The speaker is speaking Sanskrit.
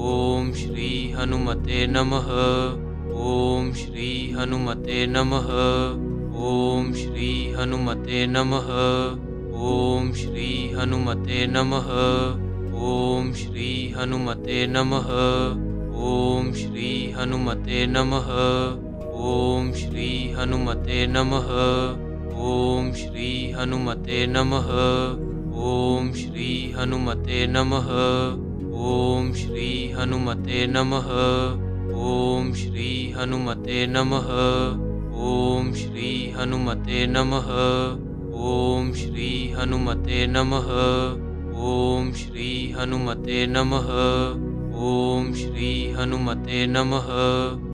ॐ श्री हनुमते नमः। ॐ श्री हनुमते नमः। ॐ श्री हनुमते नमः। ॐ श्री हनुमते नमः। ॐ श्री हनुमते नमः। ॐ श्री हनुमते नमः। ॐ श्री हनुमते नमः। ॐ श्री हनुमते नमः। ॐ श्री हनुमते नमः। ॐ श्री हनुमते नमः। ॐ श्री हनुमते नमः। ॐ श्री हनुमते नमः। ॐ श्री हनुमते नमः। ॐ श्री हनुमते नमः। ॐ श्री हनुमते नमः।